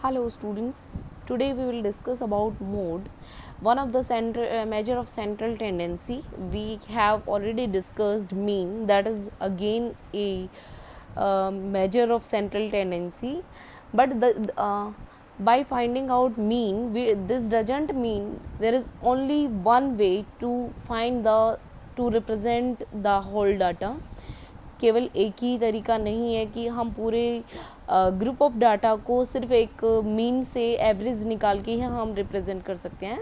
Hello students, today we will discuss about mode, one of the measure of central tendency. We have already discussed mean, that is again a measure of central tendency, but by finding out mean, this doesn't mean there is only one way to find to represent the whole data. केवल एक ही तरीका नहीं है कि हम पूरे group of data को सिर्फ एक मीन से एवरेज निकाल के ही हम रिप्रेजेंट कर सकते हैं.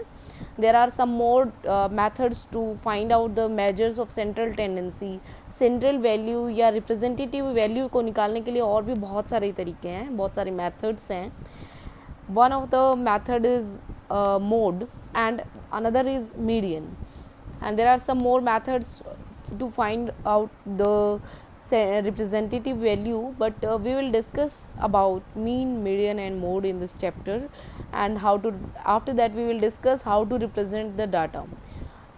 There are some more methods to find out the measures of central tendency. Central value या रिप्रेजेंटेटिव वैल्यू को निकालने के लिए और भी बहुत सारे तरीके हैं, बहुत सारे मैथड्स हैं. One of the method is mode and another is median, and there are some more methods to find out the representative value, but we will discuss about mean, median and mode in this chapter, and after that we will discuss how to represent the data.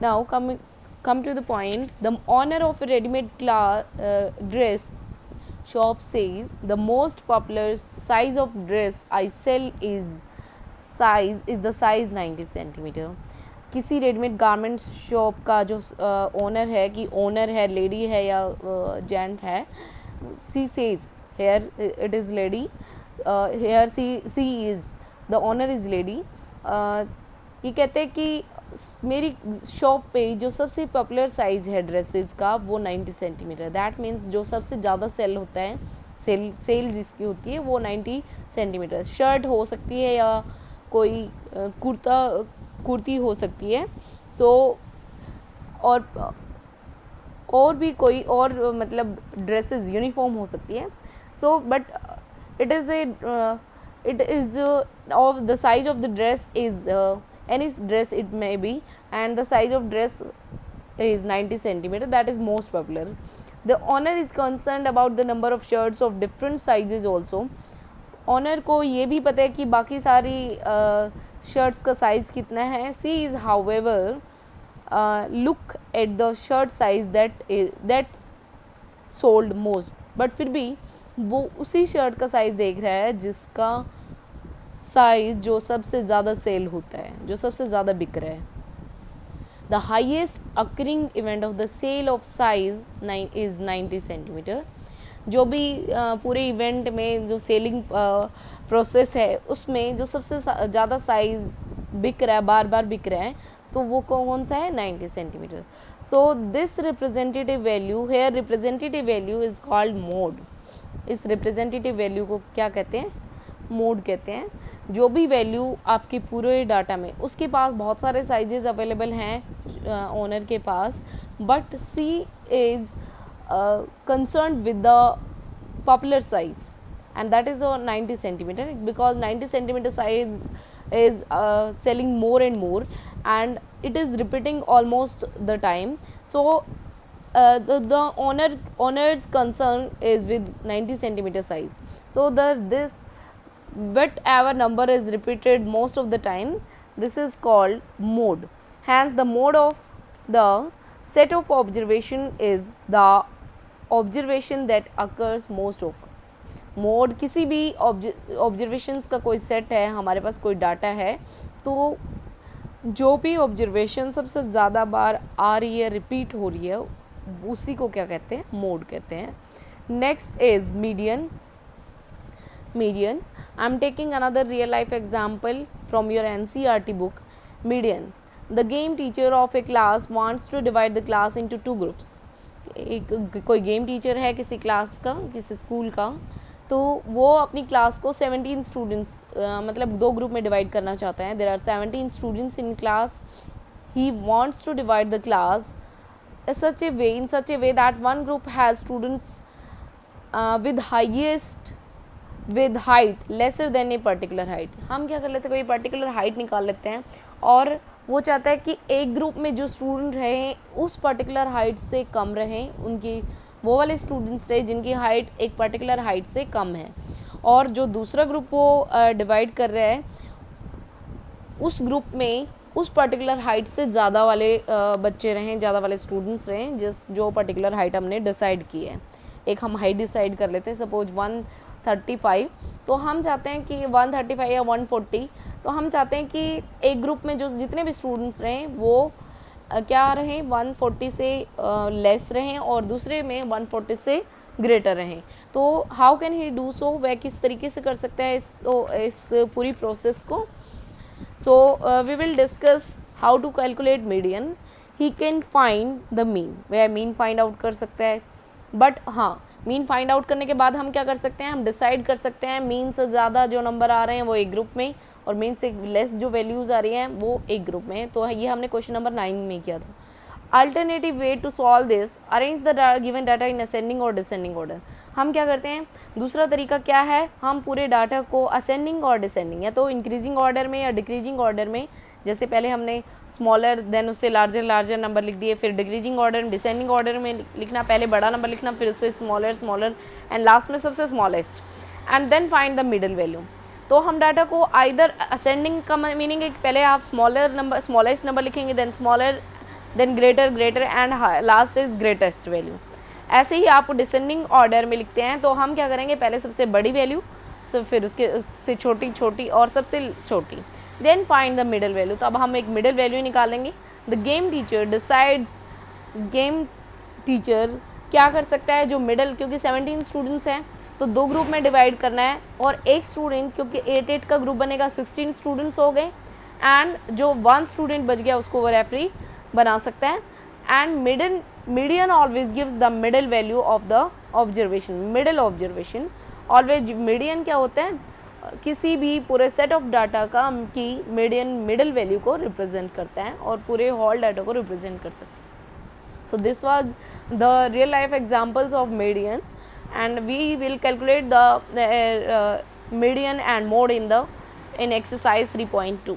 Now come to the point. The owner of a ready-made dress shop says the most popular size of dress I sell is the size 90 centimeter. किसी readymade garment shop का जो owner है, कि owner है, lady है या gent है, she says here it is lady, here she is the owner is lady. ये कहते हैं कि मेरी शॉप पे जो सबसे पॉपुलर साइज़ है ड्रेसेस का वो 90 सेंटीमीटर. दैट मीन्स जो सबसे ज़्यादा सेल होता है, सेल जिसकी होती है वो 90 सेंटीमीटर. शर्ट हो सकती है या कोई कुर्ती हो सकती है. और भी कोई और मतलब ड्रेसेस यूनिफॉर्म हो सकती है. But it is of the size of the dress is any dress it may be, and the size of dress is 90 centimetre. That is most popular. The owner is concerned about the number of shirts of different sizes also. Owner को ये भी पता है कि बाकी सारी shirts का size कितना है. She is however look at the shirt size that's sold most. But फिर भी वो उसी शर्ट का साइज़ देख रहा है जिसका साइज़ जो सबसे ज़्यादा सेल होता है, जो सबसे ज़्यादा बिक रहा है. The highest occurring event of the sale of size is 90 centimetre. जो भी पूरे इवेंट में जो सेलिंग प्रोसेस है उसमें जो सबसे ज़्यादा साइज़ बिक रहा है, बार बार बिक रहा है, तो वो कौन सा है? 90 centimetre. So this representative value, here representative value is called mode. इस रिप्रेजेंटेटिव वैल्यू को क्या कहते हैं? मोड कहते हैं. जो भी वैल्यू आपके पूरे डाटा में, उसके पास बहुत सारे साइजेस अवेलेबल हैं ओनर के पास, but she is concerned with the popular size, and that is 90 centimeter, because 90 centimeter size is selling more and more, and it is repeating almost the time. So the owner's concern is with 90 centimeter size. So this whatever number is repeated most of the time, this is called mode. Hence the mode of the set of observation is the observation that occurs most often. Mode किसी भी observations का कोई set है, हमारे पास कोई data है, तो जो भी ऑब्जर्वेशन सबसे ज़्यादा बार आ रही है, रिपीट हो रही है, उसी को क्या कहते हैं? मोड कहते हैं. Next is median. Median, I am taking another real life example from your NCERT book. Median, the game teacher of a class wants to divide the class into 2 groups. कोई गेम टीचर है किसी class का, किसी school का, तो वो अपनी class को 17 स्टूडेंट्स मतलब 2 ग्रुप में डिवाइड करना चाहता है. There are 17 students in class. He wants to divide the class in such a way that one group has students with height lesser than a particular height. हम क्या कर लेते हैं, कोई पर्टिकुलर हाइट निकाल लेते हैं, और वो चाहता है कि एक ग्रुप में जो स्टूडेंट रहें उस पर्टिकुलर हाइट से कम रहें, उनकी वो वाले स्टूडेंट्स रहे जिनकी हाइट एक पर्टिकुलर हाइट से कम है, और जो दूसरा ग्रुप वो डिवाइड कर रहा है उस ग्रुप में उस पर्टिकुलर हाइट से ज़्यादा वाले बच्चे रहें, ज़्यादा वाले स्टूडेंट्स रहें जो पर्टिकुलर हाइट हमने डिसाइड की है. एक हम हाइट डिसाइड कर लेते हैं, सपोज 135, तो हम चाहते हैं कि 135 या 140, तो हम चाहते हैं कि एक ग्रुप में जो जितने भी स्टूडेंट्स रहें वो क्या रहें, 140 से लेस रहें और दूसरे में 140 से ग्रेटर रहें। तो how can he do so, वह किस तरीके से कर सकता है इस पूरी प्रोसेस को। So we will discuss how to calculate median. He can find the mean, वह मीन फाइंड आउट कर सकता है। बट हाँ, मीन फाइंड आउट करने के बाद हम क्या कर सकते हैं, हम डिसाइड कर सकते हैं मीन से ज़्यादा जो नंबर आ रहे हैं वो एक ग्रुप में, और मीन से लेस जो वैल्यूज़ आ रही हैं वो एक ग्रुप में। तो ये हमने क्वेश्चन नंबर 9 में किया था। Alternative way to solve this, arrange the given data in ascending और डिसेंडिंग ऑर्डर। हम क्या करते हैं, दूसरा तरीका क्या है, हम पूरे डाटा को असेंडिंग और डिसेंडिंग या तो इंक्रीजिंग ऑर्डर में या डिक्रीजिंग ऑर्डर में, जैसे पहले हमने स्मॉलर देन उससे लार्जर लार्जर नंबर लिख दिए, फिर डिक्रीजिंग ऑर्डर में डिसेंडिंग ऑर्डर में लिखना, पहले बड़ा नंबर लिखना, फिर उससे स्मॉलर स्मॉलर एंड लास्ट में सबसे smallest, and then find the middle value. तो हम डाटा को आइदर असेंडिंग का मीनिंग है कि पहले आप स्मॉलर नंबर स्मॉलेस्ट नंबर लिखेंगे, then smaller, then greater greater and last is greatest value. ऐसे ही आप डिसेंडिंग ऑर्डर में लिखते हैं, तो हम क्या करेंगे, पहले सबसे बड़ी वैल्यू, फिर उससे छोटी छोटी और सबसे छोटी, then find the middle value. तो अब हम एक मिडिल वैल्यू निकालेंगे। The game teacher decides, game teacher क्या कर सकता है, जो मिडिल, क्योंकि 17 स्टूडेंट्स हैं तो 2 ग्रुप में डिवाइड करना है, और एक स्टूडेंट, क्योंकि 8 का ग्रुप बनेगा, 16 स्टूडेंट्स हो गए, एंड जो 1 स्टूडेंट बच गया उसको वो रेफरी बना सकता है। And median always gives the middle value of the observation, middle observation always. Median क्या होता है, किसी भी पूरे सेट ऑफ डाटा का की मीडियन मिडिल वैल्यू को रिप्रेजेंट करता है और पूरे होल डाटा को रिप्रेजेंट कर सकता है। So this was the real life examples of median, and we will calculate the median and mode in exercise 3.2.